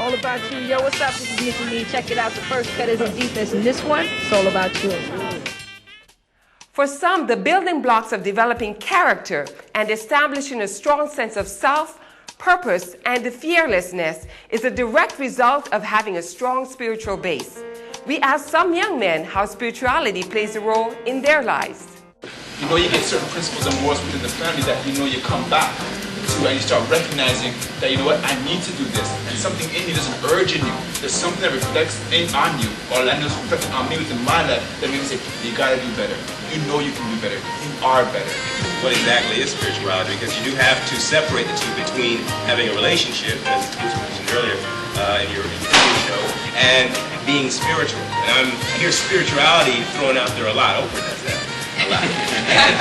all about you. Yo, what's up? This is Nicki Nee. Check it out. The first cut is in defense, and this one, it's all about you. For some, the building blocks of developing character and establishing a strong sense of self, purpose, and fearlessness is a direct result of having a strong spiritual base. We ask some young men how spirituality plays a role in their lives. You know, you get certain principles and morals within the family that you know you come back to, and you start recognizing that, you know what, I need to do this. And something in you, there's an urge in you. There's something that reflects on you, or that is reflecting on me within my life, that makes me say, you gotta do better. You know you can do better. You are better. What exactly is spirituality? Because you do have to separate the two between having a relationship, as was mentioned earlier in your show, and being spiritual. And I hear spirituality thrown out there a lot. Oprah does that a lot. And,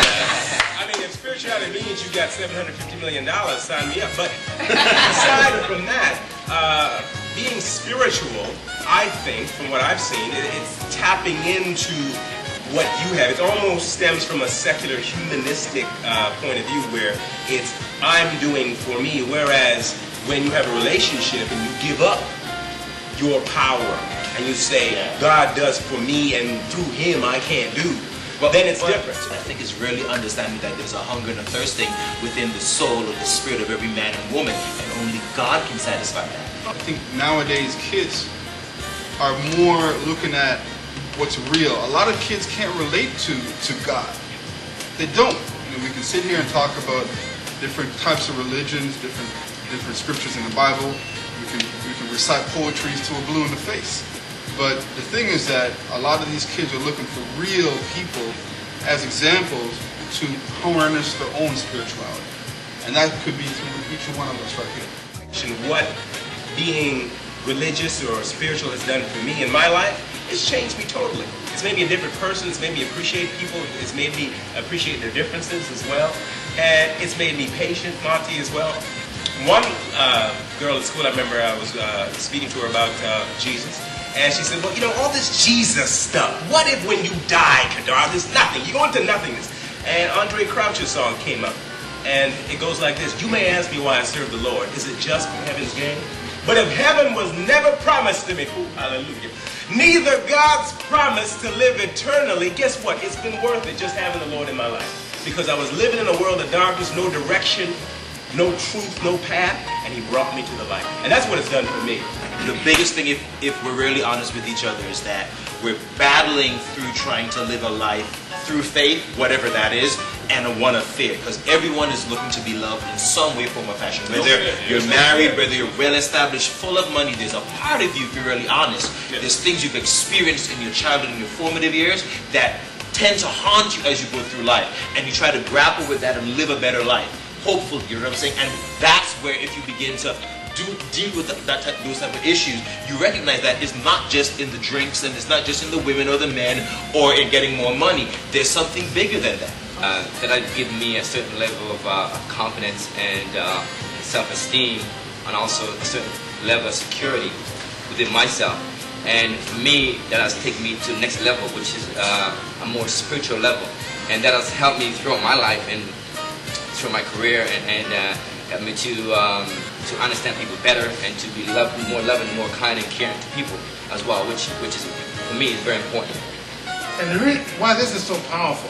I mean, if spirituality means you got $750 million, sign me up. But aside from that, being spiritual, I think, from what I've seen, it's tapping into what you have. It almost stems from a secular, humanistic point of view, where it's I'm doing for me, whereas when you have a relationship and you give up your power and you say, God does for me and through him I can't do, well, then it's different. I think it's really understanding that there's a hunger and a thirsting within the soul or the spirit of every man and woman, and only God can satisfy that. I think nowadays kids are more looking at what's real. A lot of kids can't relate to God. They don't. You know, we can sit here and talk about different types of religions, different scriptures in the Bible. We can recite poetry to a blue in the face. But the thing is that a lot of these kids are looking for real people as examples to harness their own spirituality. And that could be through each one of us right here. What being religious or spiritual has done for me in my life, it's changed me totally. It's made me a different person. It's made me appreciate people. It's made me appreciate their differences as well. And it's made me patient, Monty, as well. One girl at school, I remember I was speaking to her about Jesus. And she said, well, you know, all this Jesus stuff, what if when you die, Kadar, there's nothing. You go into nothingness. And Andre Crouch's song came up. And it goes like this. You may ask me why I serve the Lord. Is it just for heaven's gain? But if heaven was never promised to me, ooh, hallelujah, neither God's promise to live eternally, guess what? It's been worth it just having the Lord in my life. Because I was living in a world of darkness, no direction, no truth, no path, and he brought me to the light. And that's what it's done for me. The biggest thing, if we're really honest with each other, is that we're battling through trying to live a life through faith, whatever that is, and a one of fear. Because everyone is looking to be loved in some way, form, or fashion. Whether you're married, whether you're well-established, full of money, there's a part of you, if you're really honest, there's things you've experienced in your childhood and your formative years that tend to haunt you as you go through life. And you try to grapple with that and live a better life. Hopefully, you know what I'm saying? And that's where, if you begin to deal with those type of issues, you recognize that it's not just in the drinks, and it's not just in the women or the men or in getting more money. There's something bigger than that. That has given me a certain level of confidence and self-esteem, and also a certain level of security within myself. And for me, that has taken me to the next level, which is a more spiritual level. And that has helped me throughout my life and through my career, and got me to understand people better and to be more loving, more kind and caring to people as well, which is, for me, is very important. And the reason why this is so powerful,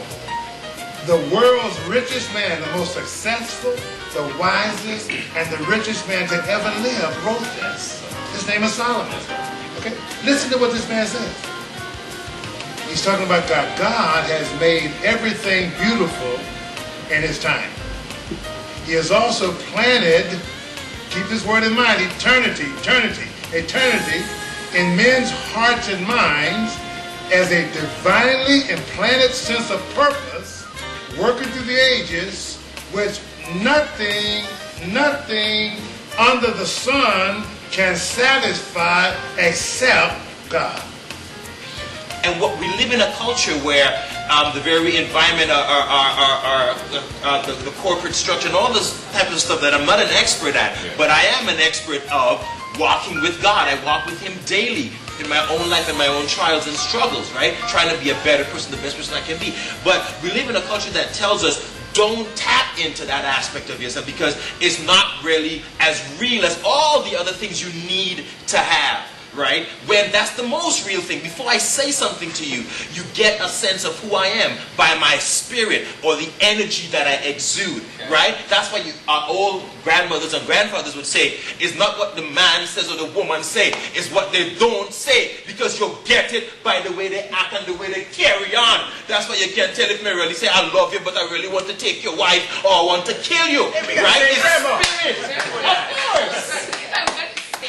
the world's richest man, the most successful, the wisest, and the richest man to ever live wrote this. His name is Solomon. Okay? Listen to what this man says. He's talking about God. God has made everything beautiful in his time. He has also planted, keep this word in mind, eternity in men's hearts and minds as a divinely implanted sense of purpose working through the ages, which nothing under the sun can satisfy except God. And what we live in a culture where the very environment, the corporate structure, and all this type of stuff that I'm not an expert at, but I am an expert of walking with God. I walk with him daily in my own life and my own trials and struggles, right? Trying to be a better person, the best person I can be. But we live in a culture that tells us, don't tap into that aspect of yourself because it's not really as real as all the other things you need to have. Right? When that's the most real thing. Before I say something to you, you get a sense of who I am by my spirit or the energy that I exude. Right? That's why our old grandmothers and grandfathers would say, it's not what the man says or the woman say, it's what they don't say, because you'll get it by the way they act and the way they carry on. That's why you can't tell if they really say, I love you, but I really want to take your wife or I want to kill you. Right? It's spirit. Of course.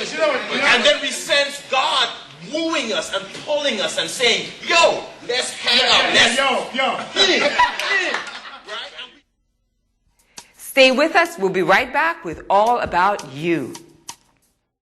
And then we sense God wooing us and pulling us and saying, yo, let's hang out. Stay with us. We'll be right back with All About You.